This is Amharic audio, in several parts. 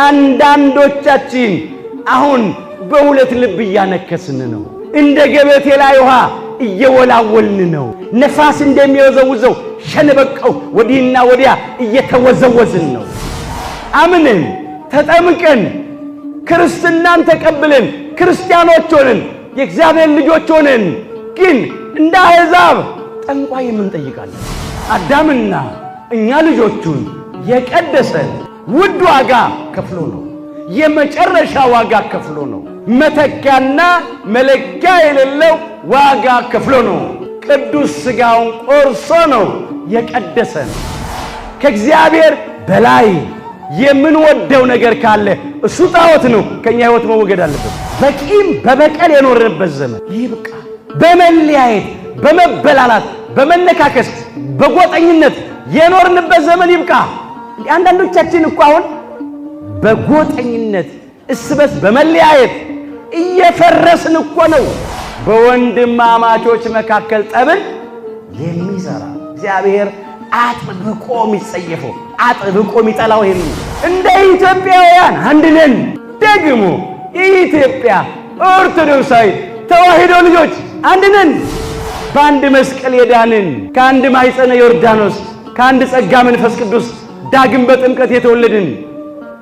አንዳንዶቻችን አሁን በሁለት ልብ እያነከስን ነው። እንደ ገበቴ ላይ ውሃ እየወላወልን ነው። ነፋስ እንደሚወዘውዘው ሸንበቀው ወዲህና ወዲያ እየተወዘወዝን ነው። አምነን ተጠምቀን ክርስትናን ተቀብለን ክርስቲያኖች ሆነን የእግዚአብሔር ልጆች ሆነን ግን እንደ አሕዛብ ጠንቋይ የምንጠይቃለን። አዳምና እኛ ልጆቹን የቀደሰን ውድ ዋጋ ከፍሎ ነው። የመጨረሻ ዋጋ ከፍሎ ነው። መተኪያና መለኪያ የሌለው ዋጋ ከፍሎ ነው። ቅዱስ ሥጋውን ቆርሶ ነው የቀደሰን። ከእግዚአብሔር በላይ የምንወደው ነገር ካለ እሱ ጣዖት ነው። ከኛ ሕይወት መወገድ አለበት። በቂም በበቀል የኖርንበት ዘመን ይብቃ። በመለያየት፣ በመበላላት፣ በመነካከስ፣ በጎጠኝነት የኖርንበት ዘመን ይብቃ። አንዳንዶቻችን እኮ አሁን በጎጠኝነት እስበስ በመለያየት እየፈረስን እኮ ነው። በወንድማማቾች መካከል ጠብን የሚዘራ እግዚአብሔር አጥብቆ የሚጸየፈው አጥብቆ የሚጠላው ይሄን ነው። እንደ ኢትዮጵያውያን አንድ ነን። ደግሞ የኢትዮጵያ ኦርቶዶክሳዊ ተዋሕዶ ልጆች አንድ ነን። በአንድ መስቀል የዳንን ከአንድ ማኅፀነ ዮርዳኖስ ከአንድ ጸጋ መንፈስ ቅዱስ ዳግም በጥምቀት የተወለድን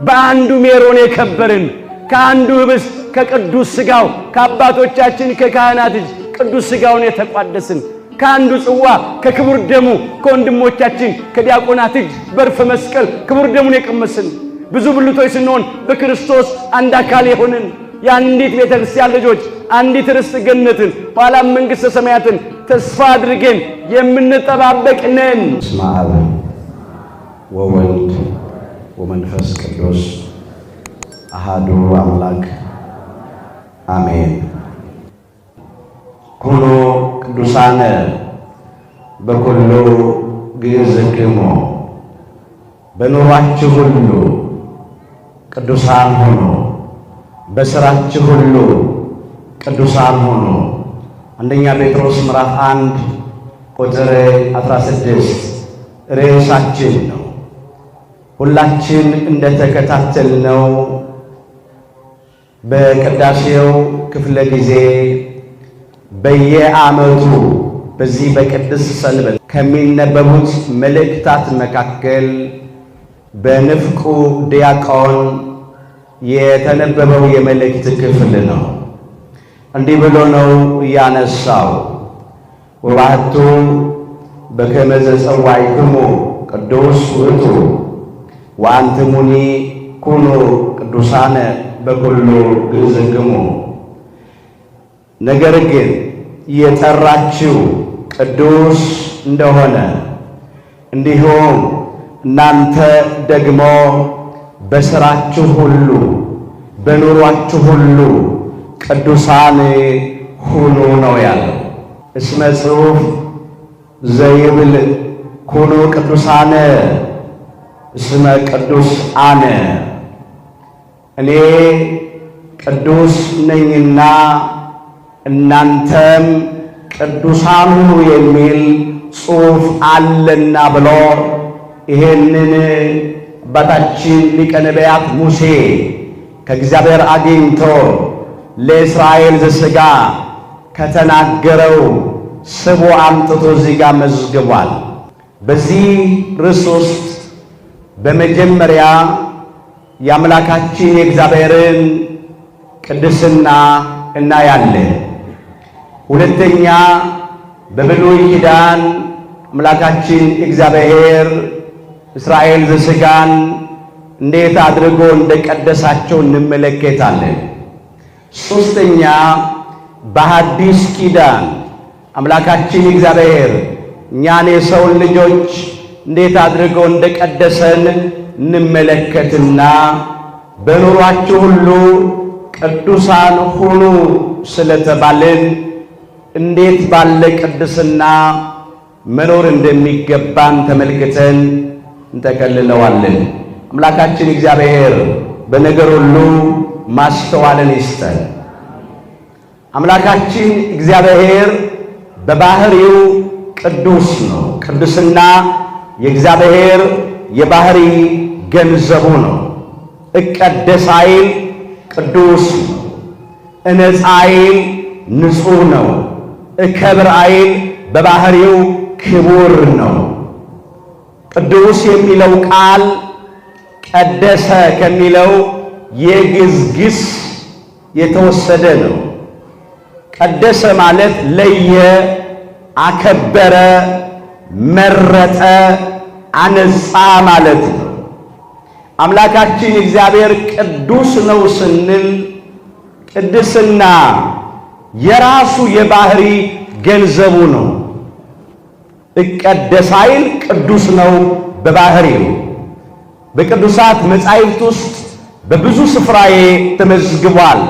በአንዱ ሜሮን የከበርን ከአንዱ ኅብስት ከቅዱስ ሥጋው ከአባቶቻችን ከካህናት እጅ ቅዱስ ሥጋውን የተቋደስን ከአንዱ ጽዋ ከክቡር ደሙ ከወንድሞቻችን ከዲያቆናት እጅ በርፈ መስቀል ክቡር ደሙን የቀመስን ብዙ ብልቶች ስንሆን በክርስቶስ አንድ አካል የሆንን የአንዲት ቤተ ክርስቲያን ልጆች አንዲት ርስት ገነትን ኋላም መንግሥተ ሰማያትን ተስፋ አድርገን የምንጠባበቅ ነን። በስመ አብ ወወልድ ወመንፈስ ቅዱስ አሐዱ አምላክ አሜን። ኩኑ ቅዱሳነ በኩሉ ግእዝክሙ፣ በኑሯችሁ ሁሉ ቅዱሳን ሁኑ፣ በሥራችሁ ሁሉ ቅዱሳን ሁኑ። አንደኛ ጴጥሮስ ምዕራፍ 1 ቁጥር 16 ርዕሳችን ነው። ሁላችን እንደተከታተልነው በቅዳሴው ክፍለ ጊዜ በየዓመቱ በዚህ በቅድስት ሰንበት ከሚነበቡት መልእክታት መካከል በንፍቁ ዲያቆን የተነበበው የመልእክት ክፍል ነው። እንዲህ ብሎ ነው ያነሳው። ወባሕቱ በከመ ዘጸዋዕክሙ ቅዱስ ውእቱ ወአንትሙኒ ኩኑ ቅዱሳነ በኩሉ ግእዝክሙ። ነገር ግን የጠራችሁ ቅዱስ እንደሆነ እንዲሁም እናንተ ደግሞ በሥራችሁ ሁሉ በኑሯችሁ ሁሉ ቅዱሳን ሁኑ ነው ያለው። እስመ ጽሑፍ ዘይብል ኩኑ ቅዱሳነ እስመ ቅዱስ አነ፣ እኔ ቅዱስ ነኝና እናንተም ቅዱሳን ሁኑ የሚል ጽሑፍ አለና ብሎ ይሄንን አባታችን ሊቀ ነቢያት ሙሴ ከእግዚአብሔር አግኝቶ ለእስራኤል ዘሥጋ ከተናገረው ስቦ አምጥቶ እዚህ ጋር መዝግቧል። በዚህ ርዕስ ውስጥ በመጀመሪያ የአምላካችን የእግዚአብሔርን ቅድስና እናያለን። ሁለተኛ በብሉይ ኪዳን አምላካችን እግዚአብሔር እስራኤል ዘሥጋን እንዴት አድርጎ እንደቀደሳቸው እንመለከታለን። ሦስተኛ በሐዲስ ኪዳን አምላካችን እግዚአብሔር እኛን የሰውን ልጆች እንዴት አድርጎ እንደቀደሰን እንመለከትና በኑሯችሁ ሁሉ ቅዱሳን ሁኑ ስለተባልን እንዴት ባለ ቅድስና መኖር እንደሚገባን ተመልክተን እንጠቀልለዋለን። አምላካችን እግዚአብሔር በነገር ሁሉ ማስተዋልን ይስጠን። አምላካችን እግዚአብሔር በባህሪው ቅዱስ ነው። ቅድስና የእግዚአብሔር የባህሪ ገንዘቡ ነው። እቀደስ አይል ቅዱስ ነው። እነጻ አይል ንጹሕ ነው። እከብር አይል በባህሪው ክቡር ነው። ቅዱስ የሚለው ቃል ቀደሰ ከሚለው የግዕዝ ግስ የተወሰደ ነው። ቀደሰ ማለት ለየ፣ አከበረ፣ መረጠ፣ አነጻ ማለት ነው። አምላካችን እግዚአብሔር ቅዱስ ነው ስንል ቅድስና የራሱ የባህሪ ገንዘቡ ነው። እቀደስ አይል ቅዱስ ነው በባህሪው። በቅዱሳት መጻሕፍት ውስጥ በብዙ ስፍራዬ ተመዝግቧል።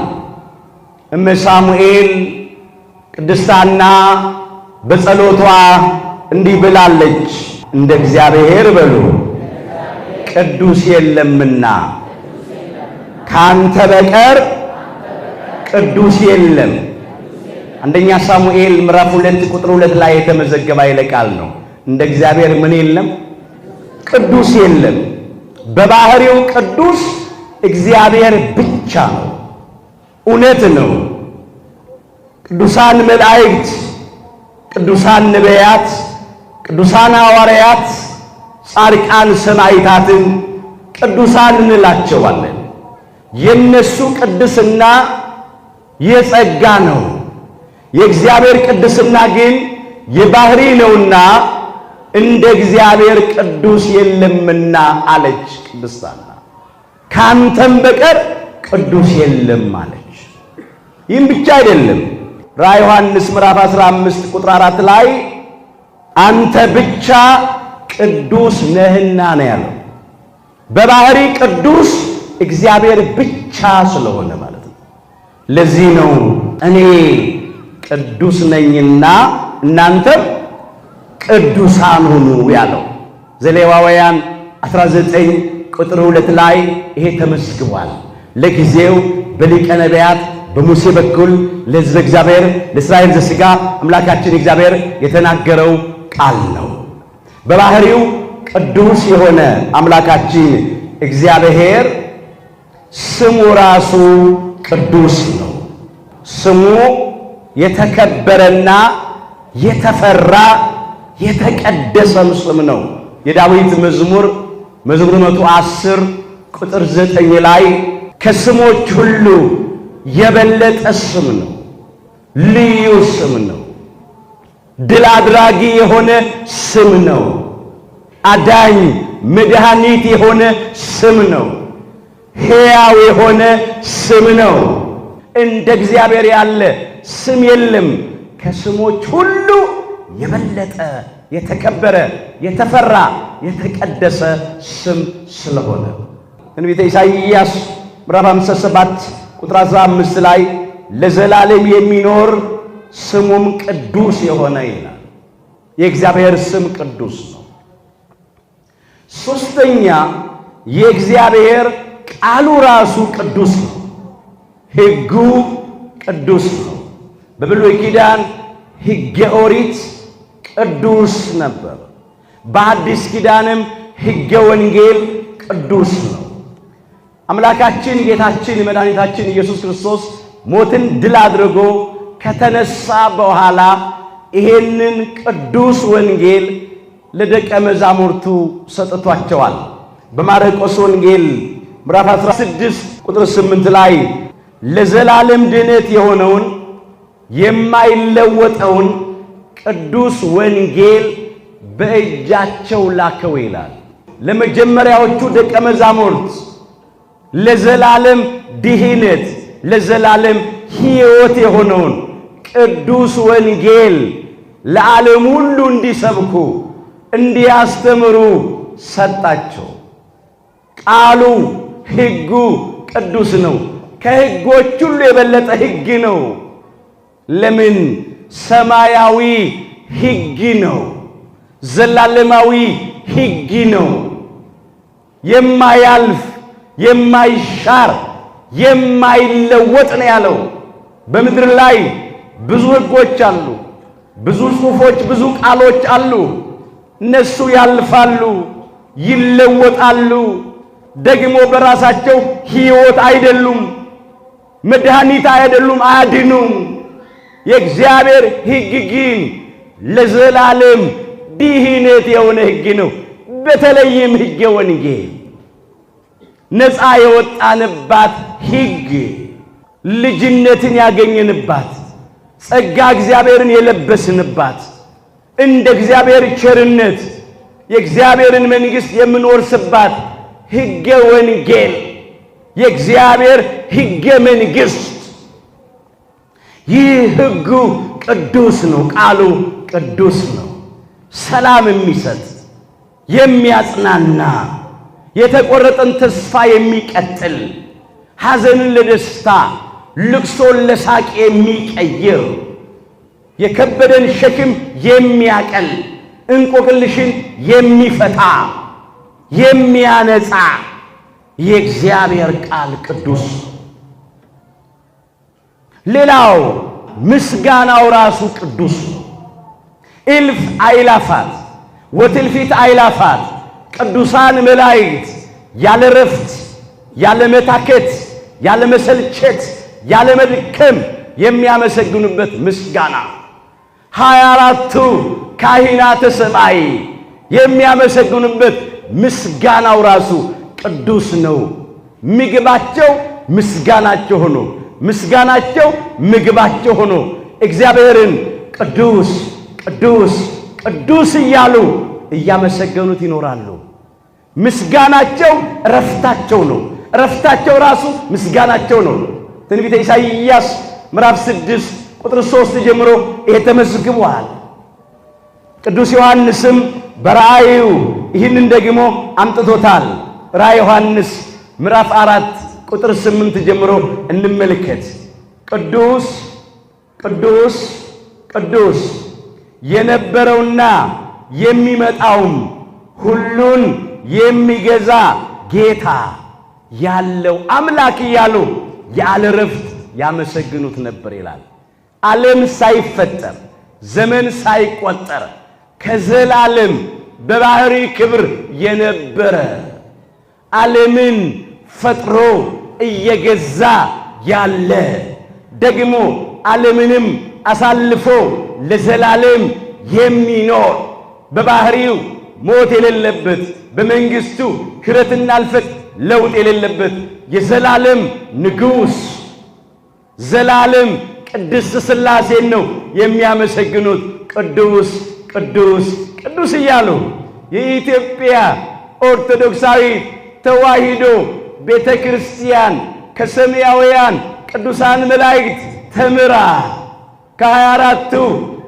እመ ሳሙኤል ቅድስት ሐና በጸሎቷ እንዲህ ብላለች፣ እንደ እግዚአብሔር በሉ ቅዱስ የለምና፣ ካንተ በቀር ቅዱስ የለም። አንደኛ ሳሙኤል ምዕራፍ 2 ቁጥር 2 ላይ የተመዘገበ ኃይለ ቃል ነው። እንደ እግዚአብሔር ምን የለም? ቅዱስ የለም። በባህሪው ቅዱስ እግዚአብሔር ብቻ ነው። እውነት ነው። ቅዱሳን መላእክት፣ ቅዱሳን ነቢያት፣ ቅዱሳን ሐዋርያት፣ ጻድቃን ሰማዕታትን ቅዱሳን እንላቸዋለን። የነሱ ቅድስና የጸጋ ነው። የእግዚአብሔር ቅድስና ግን የባህሪ ነውና እንደ እግዚአብሔር ቅዱስ የለምና አለች ቅድስት ሐና። ካንተም በቀር ቅዱስ የለም አለች። ይህም ብቻ አይደለም። ራዕየ ዮሐንስ ምዕራፍ 15 ቁጥር 4 ላይ አንተ ብቻ ቅዱስ ነህና ነው ያለው። በባህሪ ቅዱስ እግዚአብሔር ብቻ ስለሆነ ማለት ነው። ለዚህ ነው እኔ ቅዱስ ነኝና እናንተም ቅዱሳን ሁኑ ያለው። ዘሌዋውያን 19 ቁጥር 2 ላይ ይሄ ተመስግቧል። ለጊዜው በሊቀ ነቢያት በሙሴ በኩል ለሕዝበ እግዚአብሔር ለእስራኤል ዘሥጋ አምላካችን እግዚአብሔር የተናገረው ቃል ነው። በባህሪው ቅዱስ የሆነ አምላካችን እግዚአብሔር ስሙ ራሱ ቅዱስ ነው። ስሙ የተከበረና የተፈራ የተቀደሰም ስም ነው። የዳዊት መዝሙር 110 ቁጥር 9 ላይ ከስሞች ሁሉ የበለጠ ስም ነው፣ ልዩ ስም ነው፣ ድል አድራጊ የሆነ ስም ነው፣ አዳኝ መድኃኒት የሆነ ስም ነው፣ ሕያው የሆነ ስም ነው። እንደ እግዚአብሔር ያለ ስም የለም። ከስሞች ሁሉ የበለጠ የተከበረ የተፈራ የተቀደሰ ስም ስለሆነ ትንቢተ ኢሳይያስ ምዕራፍ 57 ቁጥር 15 ላይ ለዘላለም የሚኖር ስሙም ቅዱስ የሆነ ይላል። የእግዚአብሔር ስም ቅዱስ ነው። ሶስተኛ የእግዚአብሔር ቃሉ ራሱ ቅዱስ ነው። ሕጉ ቅዱስ ነው። በብሉይ ኪዳን ሕገ ኦሪት ቅዱስ ነበር። በአዲስ ኪዳንም ሕገ ወንጌል ቅዱስ ነው። አምላካችን ጌታችን መድኃኒታችን ኢየሱስ ክርስቶስ ሞትን ድል አድርጎ ከተነሳ በኋላ ይሄንን ቅዱስ ወንጌል ለደቀ መዛሙርቱ ሰጥቷቸዋል። በማርቆስ ወንጌል ምዕራፍ 16 ቁጥር 8 ላይ ለዘላለም ድነት የሆነውን የማይለወጠውን ቅዱስ ወንጌል በእጃቸው ላከው ይላል። ለመጀመሪያዎቹ ደቀ መዛሙርት ለዘላለም ድህነት ለዘላለም ሕይወት የሆነውን ቅዱስ ወንጌል ለዓለም ሁሉ እንዲሰብኩ እንዲያስተምሩ ሰጣቸው። ቃሉ ሕጉ ቅዱስ ነው። ከሕጎች ሁሉ የበለጠ ሕግ ነው። ለምን? ሰማያዊ ሕግ ነው። ዘላለማዊ ሕግ ነው። የማያልፍ የማይሻር የማይለወጥ ነው ያለው። በምድር ላይ ብዙ ሕጎች አሉ፣ ብዙ ጽሑፎች፣ ብዙ ቃሎች አሉ። እነሱ ያልፋሉ፣ ይለወጣሉ። ደግሞ በራሳቸው ሕይወት አይደሉም፣ መድኃኒት አይደሉም፣ አያድኑም። የእግዚአብሔር ሕግ ግን ለዘላለም ድህነት የሆነ ሕግ ነው። በተለይም ሕገ ወንጌል ነፃ የወጣንባት ሕግ፣ ልጅነትን ያገኘንባት፣ ጸጋ እግዚአብሔርን የለበስንባት፣ እንደ እግዚአብሔር ቸርነት የእግዚአብሔርን መንግሥት የምንወርስባት ሕገ ወንጌል የእግዚአብሔር ሕገ መንግሥት። ይህ ሕጉ ቅዱስ ነው። ቃሉ ቅዱስ ነው። ሰላም የሚሰጥ የሚያጽናና፣ የተቆረጠን ተስፋ የሚቀጥል፣ ሐዘንን ለደስታ ልቅሶን ለሳቅ የሚቀይር፣ የከበደን ሸክም የሚያቀል፣ እንቆቅልሽን የሚፈታ የሚያነጻ የእግዚአብሔር ቃል ቅዱስ። ሌላው ምስጋናው ራሱ ቅዱስ ነው። እልፍ አእላፋት ወትልፊት አእላፋት ቅዱሳን መላእክት ያለ ረፍት ያለ መታከት ያለ መሰልቸት ያለ መድከም የሚያመሰግኑበት ምስጋና፣ 24ቱ ካህናተ ሰማይ የሚያመሰግኑበት ምስጋናው ራሱ ቅዱስ ነው። ምግባቸው ምስጋናቸው ሆኖ፣ ምስጋናቸው ምግባቸው ሆኖ እግዚአብሔርን ቅዱስ ቅዱስ ቅዱስ እያሉ እያመሰገኑት ይኖራሉ። ምስጋናቸው እረፍታቸው ነው። እረፍታቸው ራሱ ምስጋናቸው ነው። ትንቢተ ኢሳይያስ ምዕራፍ 6 ቁጥር 3 ጀምሮ ይሄ ተመዝግቧል። ቅዱስ ዮሐንስም በራእዩ ይህንን ደግሞ አምጥቶታል። ራእየ ዮሐንስ ምዕራፍ 4 ቁጥር 8 ጀምሮ እንመልከት። ቅዱስ ቅዱስ ቅዱስ የነበረውና የሚመጣውም ሁሉን የሚገዛ ጌታ ያለው አምላክ እያሉ ያለ ረፍት ያመሰግኑት ነበር ይላል። ዓለም ሳይፈጠር ዘመን ሳይቆጠር ከዘላለም በባህሪ ክብር የነበረ ዓለምን ፈጥሮ እየገዛ ያለ ደግሞ ዓለምንም አሳልፎ ለዘላለም የሚኖር በባህሪው ሞት የሌለበት በመንግስቱ ክረትና እልፈት ለውጥ የሌለበት የዘላለም ንጉሥ ዘላለም ቅድስት ሥላሴን ነው የሚያመሰግኑት። ቅዱስ ቅዱስ ቅዱስ እያሉ የኢትዮጵያ ኦርቶዶክሳዊት ተዋሕዶ ቤተ ክርስቲያን ከሰማያውያን ቅዱሳን መላእክት ተምራ ከ24ቱ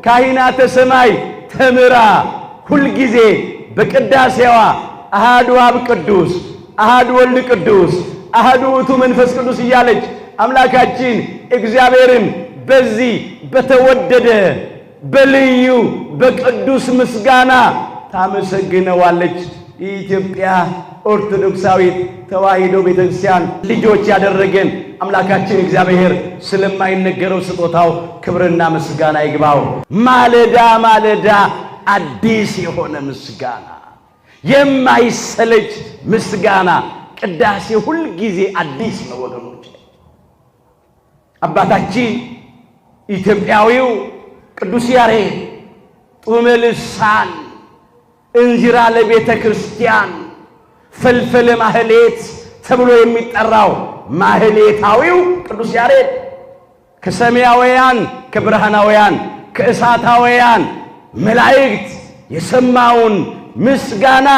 ካህናተ ሰማይ ተምራ ሁልጊዜ በቅዳሴዋ አሃዱ አብ ቅዱስ፣ አሃዱ ወልድ ቅዱስ፣ አሃዱ ውእቱ መንፈስ ቅዱስ እያለች አምላካችን እግዚአብሔርን በዚህ በተወደደ በልዩ በቅዱስ ምስጋና ታመሰግነዋለች። የኢትዮጵያ ኦርቶዶክሳዊት ተዋሕዶ ቤተክርስቲያን ልጆች ያደረገን አምላካችን እግዚአብሔር ስለማይነገረው ስጦታው ክብርና ምስጋና ይግባው። ማለዳ ማለዳ አዲስ የሆነ ምስጋና፣ የማይሰለች ምስጋና። ቅዳሴ ሁል ጊዜ አዲስ ነው ወገኖች። አባታችን ኢትዮጵያዊው ቅዱስ ያሬድ ጡመ ልሳን እንዚራ ለቤተ ክርስቲያን ፈልፈለ ማህሌት ተብሎ የሚጠራው ማህሌታዊው ቅዱስ ያሬድ ከሰማያውያን ከብርሃናውያን ከእሳታውያን መላእክት የሰማውን ምስጋና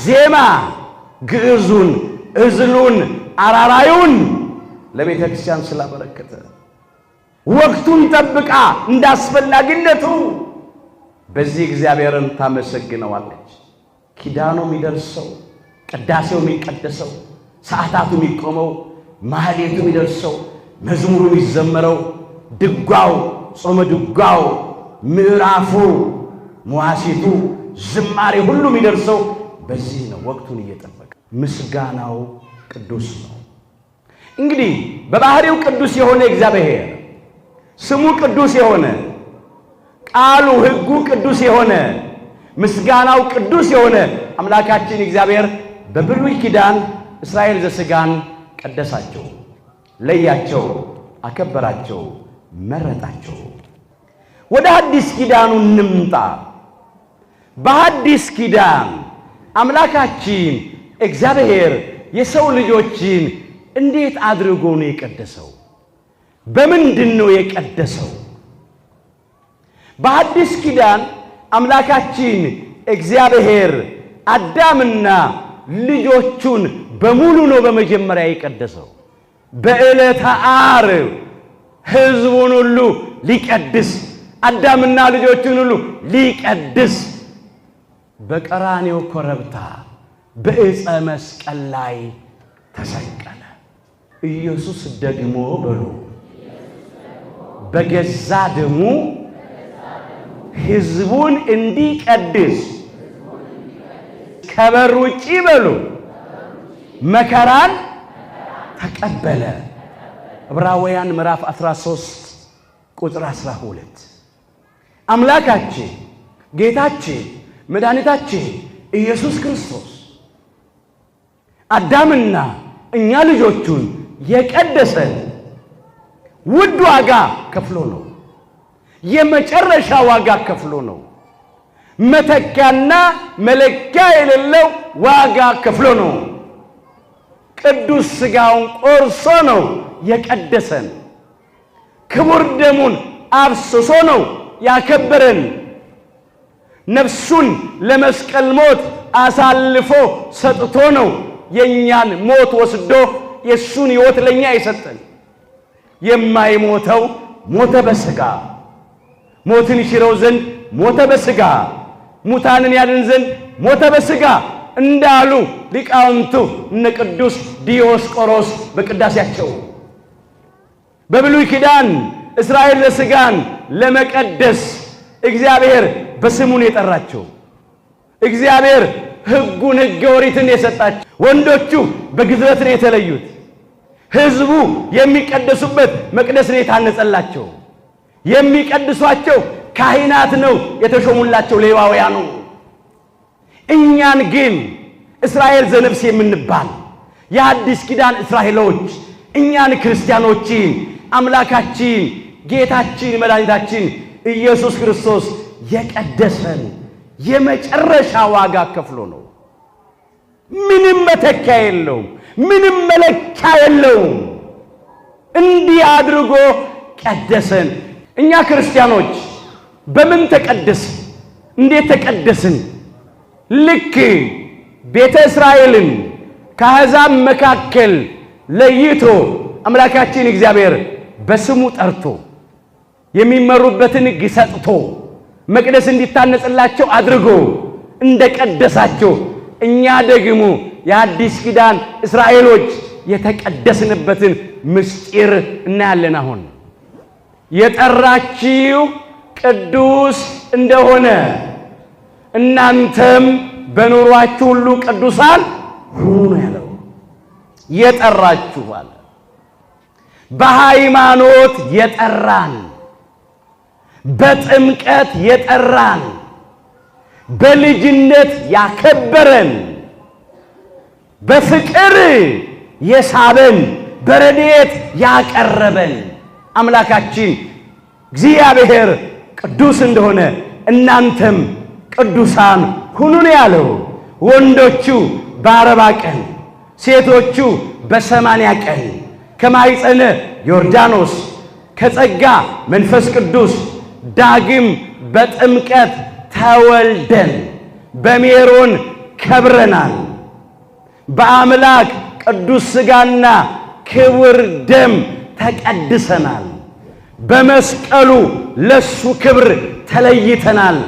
ዜማ ግዕዙን እዝሉን አራራዩን ለቤተ ክርስቲያን ስላበረከተ ወቅቱን ጠብቃ እንዳስፈላጊነቱ በዚህ እግዚአብሔርን ታመሰግነዋለች። ኪዳኑ የሚደርሰው፣ ቅዳሴው የሚቀደሰው፣ ሰዓታቱ የሚቆመው፣ ማህሌቱ የሚደርሰው፣ መዝሙሩ የሚዘመረው፣ ድጓው፣ ጾመ ድጓው፣ ምዕራፉ፣ መዋሲቱ፣ ዝማሬ ሁሉ የሚደርሰው በዚህ ነው። ወቅቱን እየጠበቀ ምስጋናው ቅዱስ ነው። እንግዲህ በባህሪው ቅዱስ የሆነ እግዚአብሔር ስሙ ቅዱስ የሆነ ቃሉ ሕጉ ቅዱስ የሆነ ምስጋናው ቅዱስ የሆነ አምላካችን እግዚአብሔር በብሉይ ኪዳን እስራኤል ዘሥጋን ቀደሳቸው፣ ለያቸው፣ አከበራቸው፣ መረጣቸው። ወደ አዲስ ኪዳኑ እንምጣ። በአዲስ ኪዳን አምላካችን እግዚአብሔር የሰው ልጆችን እንዴት አድርጎ ነው የቀደሰው? በምንድን ነው የቀደሰው? በአዲስ ኪዳን አምላካችን እግዚአብሔር አዳምና ልጆቹን በሙሉ ነው በመጀመሪያ የቀደሰው። በዕለተ ዓርብ ሕዝቡን ሁሉ ሊቀድስ፣ አዳምና ልጆቹን ሁሉ ሊቀድስ በቀራንዮ ኮረብታ በዕፀ መስቀል ላይ ተሰቀለ። ኢየሱስ ደግሞ በሉ በገዛ ደሙ ሕዝቡን እንዲቀድስ ከበር ውጪ በሉ መከራን ተቀበለ። ዕብራውያን ምዕራፍ 13 ቁጥር 12 አምላካችን ጌታችን መድኃኒታችን ኢየሱስ ክርስቶስ አዳምና እኛ ልጆቹን የቀደሰን ውድ ዋጋ ከፍሎ ነው። የመጨረሻ ዋጋ ከፍሎ ነው። መተኪያና መለኪያ የሌለው ዋጋ ከፍሎ ነው። ቅዱስ ሥጋውን ቆርሶ ነው የቀደሰን። ክቡር ደሙን አፍስሶ ነው ያከበረን። ነፍሱን ለመስቀል ሞት አሳልፎ ሰጥቶ ነው የእኛን ሞት ወስዶ የእሱን ሕይወት ለእኛ የሰጠን። የማይሞተው ሞተ በሥጋ፣ ሞትን ይሽረው ዘንድ ሞተ በሥጋ፣ ሙታንን ያድን ዘንድ ሞተ በሥጋ እንዳሉ ሊቃውንቱ እነ ቅዱስ ዲዮስቆሮስ በቅዳሴያቸው። በብሉይ ኪዳን እስራኤል ዘሥጋን ለመቀደስ እግዚአብሔር በስሙን የጠራቸው፣ እግዚአብሔር ሕጉን ሕገ ኦሪትን የሰጣቸው፣ ወንዶቹ በግዝረት ነው የተለዩት፣ ሕዝቡ የሚቀደሱበት መቅደስ ነው የታነጸላቸው፣ የሚቀድሷቸው ካህናት ነው የተሾሙላቸው ሌዋውያኑ። እኛን ግን እስራኤል ዘነፍስ የምንባል የአዲስ ኪዳን እስራኤሎች እኛን ክርስቲያኖችን አምላካችን ጌታችን መድኃኒታችን ኢየሱስ ክርስቶስ የቀደሰን የመጨረሻ ዋጋ ከፍሎ ነው። ምንም መተኪያ የለውም፣ ምንም መለኪያ የለውም። እንዲህ አድርጎ ቀደሰን። እኛ ክርስቲያኖች በምን ተቀደስን? እንዴት ተቀደስን? ልክ ቤተ እስራኤልን ከአሕዛብ መካከል ለይቶ አምላካችን እግዚአብሔር በስሙ ጠርቶ የሚመሩበትን ሕግ ሰጥቶ መቅደስ እንዲታነጽላቸው አድርጎ እንደቀደሳቸው እኛ ደግሞ የአዲስ ኪዳን እስራኤሎች የተቀደስንበትን ምስጢር እናያለን። አሁን የጠራችሁ ቅዱስ እንደሆነ እናንተም በኑሯችሁ ሁሉ ቅዱሳን ሁኑ ነው ያለው። የጠራችሁ አለ። በሃይማኖት የጠራን፣ በጥምቀት የጠራን፣ በልጅነት ያከበረን፣ በፍቅር የሳበን፣ በረድኤት ያቀረበን አምላካችን እግዚአብሔር ቅዱስ እንደሆነ እናንተም ቅዱሳን ሁኑ ነው ያለው። ወንዶቹ በ40 ቀን ሴቶቹ በ80 ቀን ከማኅፀነ ዮርዳኖስ ከጸጋ መንፈስ ቅዱስ ዳግም በጥምቀት ተወልደን በሜሮን ከብረናል። በአምላክ ቅዱስ ሥጋና ክቡር ደም ተቀድሰናል። በመስቀሉ ለሱ ክብር ተለይተናል።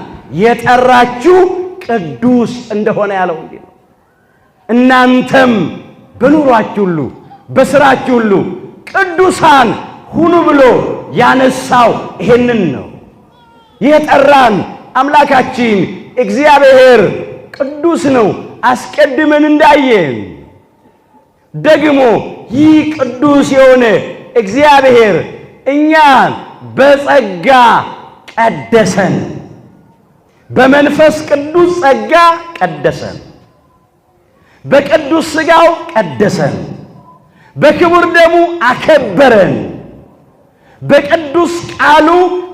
የጠራችሁ ቅዱስ እንደሆነ ያለው እንዲህ ነው። እናንተም በኑሯችሁ ሁሉ በሥራችሁ ሁሉ ቅዱሳን ሁኑ ብሎ ያነሳው ይሄንን ነው። የጠራን አምላካችን እግዚአብሔር ቅዱስ ነው። አስቀድመን እንዳየን ደግሞ ይህ ቅዱስ የሆነ እግዚአብሔር እኛን በጸጋ ቀደሰን፣ በመንፈስ ቅዱስ ጸጋ ቀደሰን፣ በቅዱስ ሥጋው ቀደሰን፣ በክቡር ደሙ አከበረን፣ በቅዱስ ቃሉ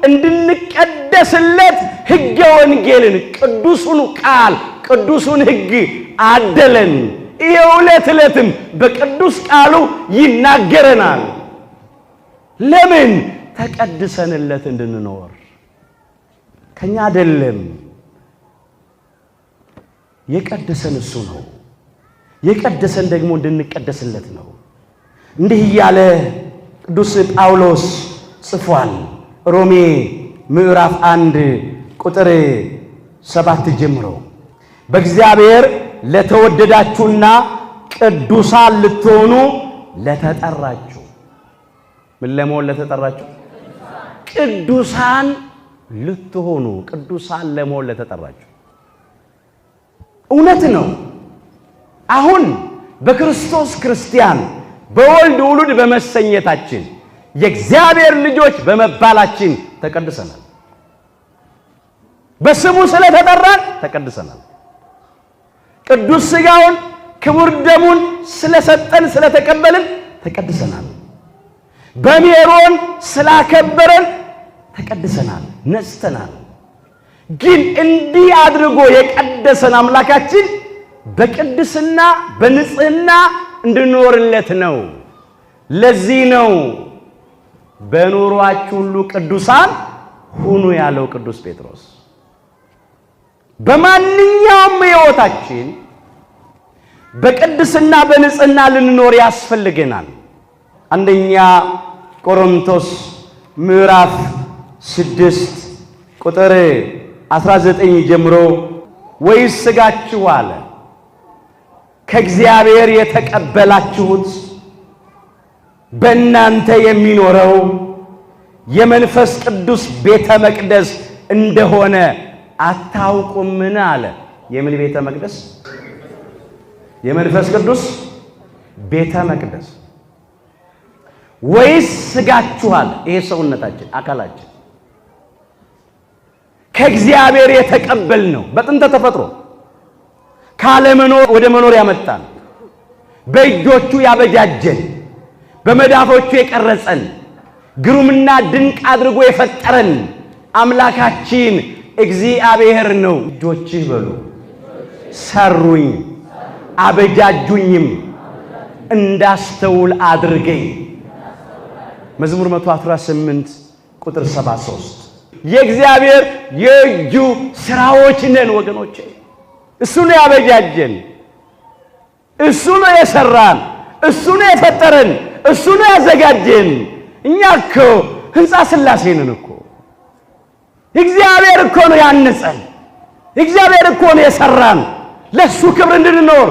እንድንቀደስለት ሕገ ወንጌልን ቅዱሱን ቃል ቅዱሱን ሕግ አደለን። ይሄው ዕለት ዕለትም በቅዱስ ቃሉ ይናገረናል። ለምን? ተቀድሰንለት እንድንኖር። ከኛ አይደለም፣ የቀደሰን እሱ ነው። የቀደሰን ደግሞ እንድንቀደስለት ነው። እንዲህ እያለ ቅዱስ ጳውሎስ ጽፏል። ሮሜ ምዕራፍ 1 ቁጥር 7 ጀምሮ በእግዚአብሔር ለተወደዳችሁና ቅዱሳን ልትሆኑ ለተጠራችሁ። ምን ለመሆን ለተጠራችሁ? ቅዱሳን ልትሆኑ፣ ቅዱሳን ለመሆን ለተጠራችሁ። እውነት ነው። አሁን በክርስቶስ ክርስቲያን በወልድ ውሉድ በመሰኘታችን የእግዚአብሔር ልጆች በመባላችን ተቀድሰናል። በስሙ ስለተጠራን ተቀድሰናል። ቅዱስ ሥጋውን ክቡር ደሙን ስለሰጠን ስለተቀበልን ተቀድሰናል። በሜሮን ስላከበረን ተቀድሰናል፣ ነጽተናል። ግን እንዲህ አድርጎ የቀደሰን አምላካችን በቅድስና በንጽህና እንድንኖርለት ነው። ለዚህ ነው በኑሯችሁ ሁሉ ቅዱሳን ሁኑ ያለው ቅዱስ ጴጥሮስ። በማንኛውም ሕይወታችን በቅድስና በንጽህና ልንኖር ያስፈልገናል። አንደኛ ቆሮንቶስ ምዕራፍ 6 ቁጥር 19 ጀምሮ ወይስ ሥጋችሁ አለ ከእግዚአብሔር የተቀበላችሁት በእናንተ የሚኖረው የመንፈስ ቅዱስ ቤተ መቅደስ እንደሆነ አታውቁምን አለ። የምን ቤተ መቅደስ? የመንፈስ ቅዱስ ቤተ መቅደስ። ወይስ ሥጋችሁ አለ፣ ይሄ ሰውነታችን አካላችን ከእግዚአብሔር የተቀበልነው በጥንተ ተፈጥሮ ካለመኖር ወደ መኖር ያመጣን፣ በእጆቹ ያበጃጀን፣ በመዳፎቹ የቀረጸን፣ ግሩምና ድንቅ አድርጎ የፈጠረን አምላካችን እግዚአብሔር ነው። እጆችህ በሉ ሰሩኝ አበጃጁኝም እንዳስተውል አድርገኝ። መዝሙር 118 ቁጥር 73። የእግዚአብሔር የእጁ ሥራዎች ነን ወገኖቼ። እሱ ነው ያበጃጀን፣ እሱ ነው የሰራን፣ እሱ ነው የፈጠረን፣ እሱ ነው ያዘጋጀን። እኛ እኮ ሕንፃ ሥላሴ ነን እኮ። እግዚአብሔር እኮ ነው ያነጸን፣ እግዚአብሔር እኮ ነው የሰራን። ለሱ ክብር እንድንኖር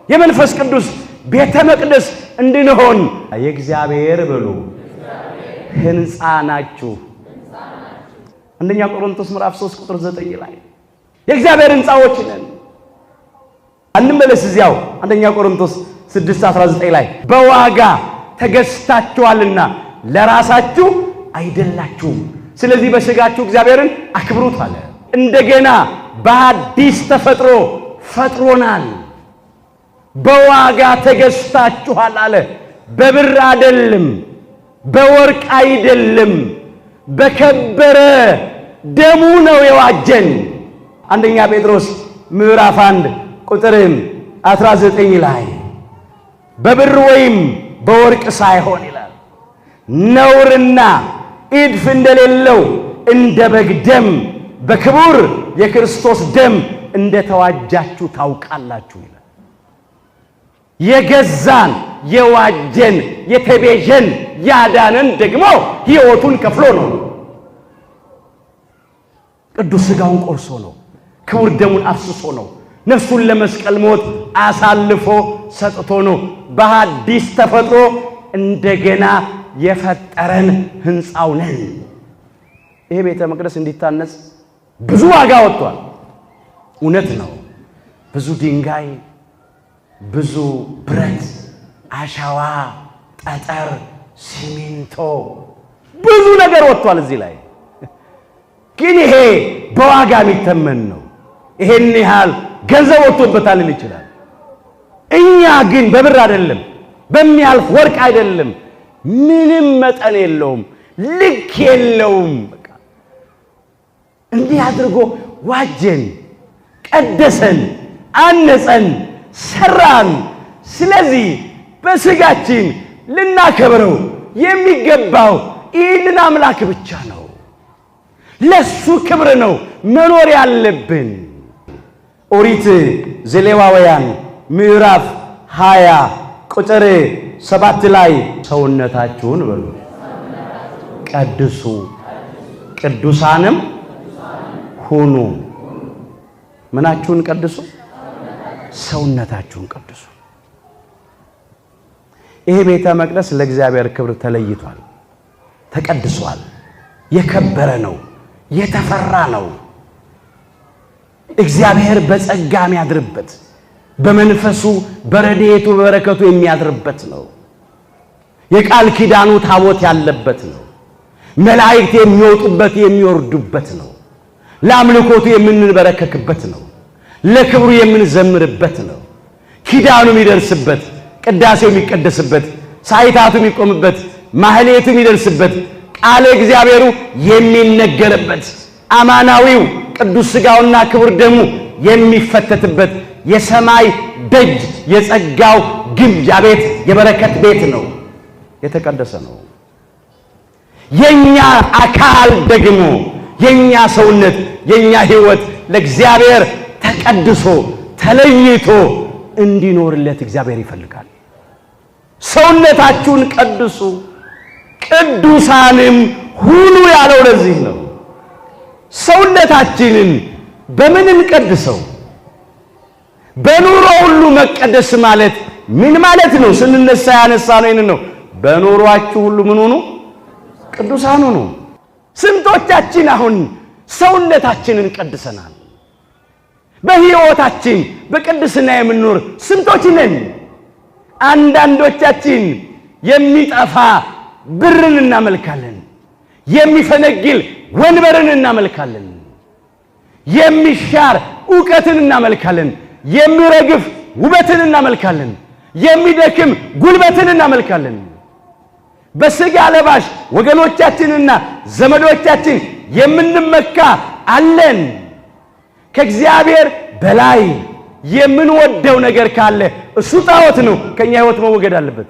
የመንፈስ ቅዱስ ቤተ መቅደስ እንድንሆን የእግዚአብሔር ብሉ ሕንፃ ናችሁ። አንደኛ ቆሮንቶስ ምዕራፍ 3 ቁጥር 9 ላይ የእግዚአብሔር ሕንፃዎች ነን። አንመለስ እዚያው አንደኛ ቆሮንቶስ 6:19 ላይ በዋጋ ተገዝታችኋልና ለራሳችሁ አይደላችሁም፣ ስለዚህ በሥጋችሁ እግዚአብሔርን አክብሩት አለ። እንደገና በአዲስ ተፈጥሮ ፈጥሮናል። በዋጋ ተገዝታችኋል አለ። በብር አይደለም፣ በወርቅ አይደለም፣ በከበረ ደሙ ነው የዋጀን። አንደኛ ጴጥሮስ ምዕራፍ 1 ቁጥር 19 ላይ በብር ወይም በወርቅ ሳይሆን ይላል ነውርና ኢድፍ እንደሌለው እንደ በግ ደም በክቡር የክርስቶስ ደም እንደተዋጃችሁ ታውቃላችሁ ይላል። የገዛን የዋጀን የተቤዠን ያዳነን ደግሞ ሕይወቱን ከፍሎ ነው። ቅዱስ ሥጋውን ቆርሶ ነው። ክቡር ደሙን አፍስሶ ነው። ነፍሱን ለመስቀል ሞት አሳልፎ ሰጥቶ ነው። በሐዲስ ተፈጥሮ እንደገና የፈጠረን ሕንፃው ነን። ይሄ ቤተ መቅደስ እንዲታነጽ ብዙ ዋጋ ወጥቷል። እውነት ነው። ብዙ ድንጋይ፣ ብዙ ብረት፣ አሸዋ፣ ጠጠር፣ ሲሚንቶ ብዙ ነገር ወጥቷል እዚህ ላይ። ግን ይሄ በዋጋ የሚተመን ነው። ይሄን ያህል ገንዘብ ወጥቶበታል ይችላል። እኛ ግን በብር አይደለም፣ በሚያልፍ ወርቅ አይደለም፣ ምንም መጠን የለውም፣ ልክ የለውም። በቃ እንዲህ አድርጎ ዋጀን፣ ቀደሰን፣ አነጸን፣ ሰራን። ስለዚህ በስጋችን ልናከብረው የሚገባው ይህንን አምላክ ብቻ ነው። ለሱ ክብር ነው መኖር ያለብን። ኦሪት ዘሌዋውያን ምዕራፍ 20 ቁጥር 7 ላይ ሰውነታችሁን በሉ ቀድሱ ቅዱሳንም ሁኑ። ምናችሁን ቀድሱ? ሰውነታችሁን ቀድሱ። ይሄ ቤተ መቅደስ ለእግዚአብሔር ክብር ተለይቷል፣ ተቀድሷል። የከበረ ነው፣ የተፈራ ነው። እግዚአብሔር በጸጋ የሚያድርበት፣ በመንፈሱ በረድኤቱ በበረከቱ የሚያድርበት ነው። የቃል ኪዳኑ ታቦት ያለበት ነው። መላእክት የሚወጡበት የሚወርዱበት ነው። ለአምልኮቱ የምንበረከክበት ነው። ለክብሩ የምንዘምርበት ነው። ኪዳኑ የሚደርስበት፣ ቅዳሴው የሚቀደስበት፣ ሳይታቱ የሚቆምበት፣ ማህሌቱ የሚደርስበት፣ ቃለ እግዚአብሔሩ የሚነገርበት፣ አማናዊው ቅዱስ ሥጋውና ክቡር ደሙ የሚፈተትበት የሰማይ ደጅ የጸጋው ግምጃ ቤት የበረከት ቤት ነው። የተቀደሰ ነው። የኛ አካል ደግሞ የኛ ሰውነት የኛ ሕይወት ለእግዚአብሔር ተቀድሶ ተለይቶ እንዲኖርለት እግዚአብሔር ይፈልጋል። ሰውነታችሁን ቀድሱ ቅዱሳንም ሁኑ ያለው ለዚህ ነው። ሰውነታችንን በምን እንቀድሰው? በኑሮ ሁሉ መቀደስ ማለት ምን ማለት ነው? ስንነሳ ያነሳነው ይሄን ነው። በኑሯችሁ ሁሉ ምን ሁኑ? ቅዱሳን ሁኑ። ስንቶቻችን አሁን ሰውነታችንን ቀድሰናል? በሕይወታችን በቅድስና የምንኖር ስንቶች ነን? አንዳንዶቻችን የሚጠፋ ብርን እናመልካለን፣ የሚፈነግል ወንበርን እናመልካለን፣ የሚሻር ዕውቀትን እናመልካለን፣ የሚረግፍ ውበትን እናመልካለን፣ የሚደክም ጉልበትን እናመልካለን። በሥጋ ለባሽ ወገኖቻችንና ዘመዶቻችን የምንመካ አለን። ከእግዚአብሔር በላይ የምንወደው ነገር ካለ እሱ ጣዖት ነው፣ ከኛ ሕይወት መወገድ አለበት።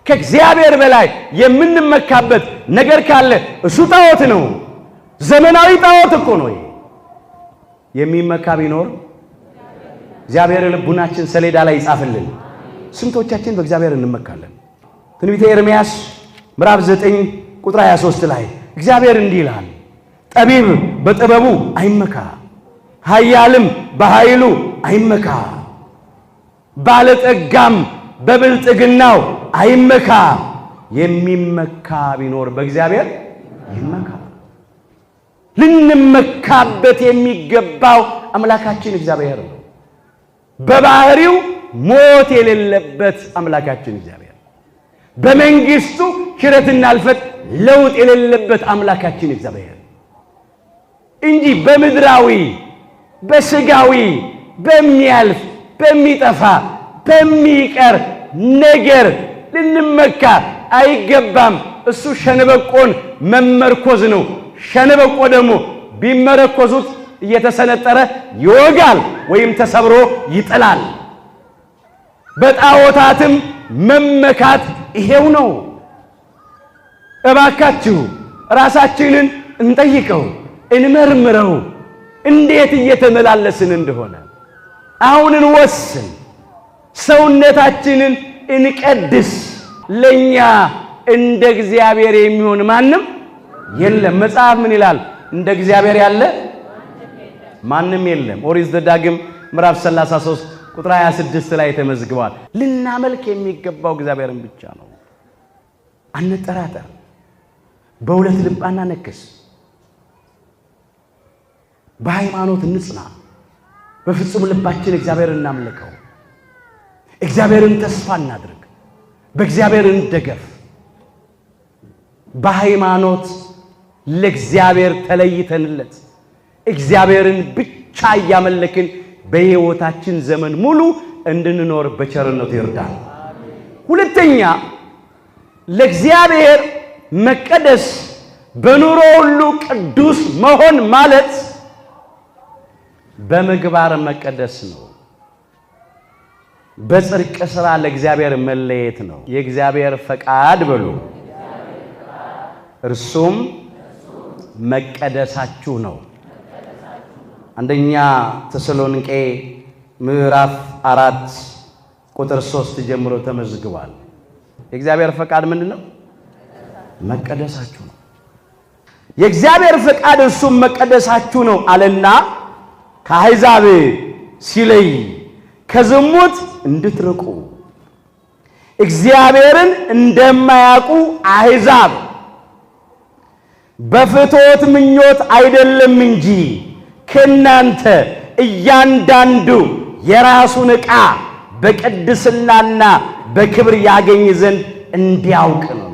ከእግዚአብሔር በላይ የምንመካበት ነገር ካለ እሱ ጣዖት ነው። ዘመናዊ ጣዖት እኮ ነው። የሚመካ ቢኖር እግዚአብሔር ልቡናችን ሰሌዳ ላይ ይጻፍልን። ስንቶቻችን በእግዚአብሔር እንመካለን? ትንቢተ ኤርምያስ ምዕራፍ 9 ቁጥር 23 ላይ እግዚአብሔር እንዲህ ይላል፣ ጠቢብ በጥበቡ አይመካ፣ ኃያልም በኃይሉ አይመካ፣ ባለጠጋም በብልጥግናው አይመካ፣ የሚመካ ቢኖር በእግዚአብሔር ይመካ። ልንመካበት የሚገባው አምላካችን እግዚአብሔር ነው። በባህሪው ሞት የሌለበት አምላካችን እግዚአብሔር፣ በመንግስቱ ሽረትና እልፈት ለውጥ የሌለበት አምላካችን እግዚአብሔር እንጂ በምድራዊ በስጋዊ በሚያልፍ በሚጠፋ በሚቀር ነገር ልንመካ አይገባም። እሱ ሸንበቆን መመርኮዝ ነው። ሸንበቆ ደግሞ ቢመረኮዙት እየተሰነጠረ ይወጋል ወይም ተሰብሮ ይጥላል። በጣዖታትም መመካት ይሄው ነው። እባካችሁ ራሳችንን እንጠይቀው፣ እንመርምረው፣ እንዴት እየተመላለስን እንደሆነ አሁን እንወስን። ሰውነታችንን እንቀድስ። ለኛ እንደ እግዚአብሔር የሚሆን ማንም የለም። መጽሐፍ ምን ይላል? እንደ እግዚአብሔር ያለ ማንም የለም። ኦሪት ዘዳግም ምዕራፍ 33 ቁጥር 26 ላይ ተመዝግቧል። ልናመልክ የሚገባው እግዚአብሔርን ብቻ ነው። አንጠራጠር፣ በሁለት ልብ አናነክስ፣ በሃይማኖት እንጽና፣ በፍጹም ልባችን እግዚአብሔርን እናምልከው፣ እግዚአብሔርን ተስፋ እናድርግ፣ በእግዚአብሔር እንደገፍ። በሃይማኖት ለእግዚአብሔር ተለይተንለት እግዚአብሔርን ብቻ እያመለክን በሕይወታችን ዘመን ሙሉ እንድንኖር በቸርነቱ ይርዳል። ሁለተኛ ለእግዚአብሔር መቀደስ በኑሮ ሁሉ ቅዱስ መሆን ማለት በምግባር መቀደስ ነው። በጽድቅ ሥራ ለእግዚአብሔር መለየት ነው። የእግዚአብሔር ፈቃድ በሉ እርሱም መቀደሳችሁ ነው። አንደኛ ተሰሎንቄ ምዕራፍ 4 ቁጥር 3 ጀምሮ ተመዝግቧል። የእግዚአብሔር ፈቃድ ምንድነው? መቀደሳችሁ ነው። የእግዚአብሔር ፈቃድ እርሱም መቀደሳችሁ ነው አለና ከአሕዛብ ሲለይ ከዝሙት እንድትርቁ እግዚአብሔርን እንደማያውቁ አሕዛብ በፍትወት ምኞት አይደለም እንጂ ከናንተ እያንዳንዱ የራሱን ዕቃ በቅድስናና በክብር ያገኝ ዘንድ እንዲያውቅ ነው።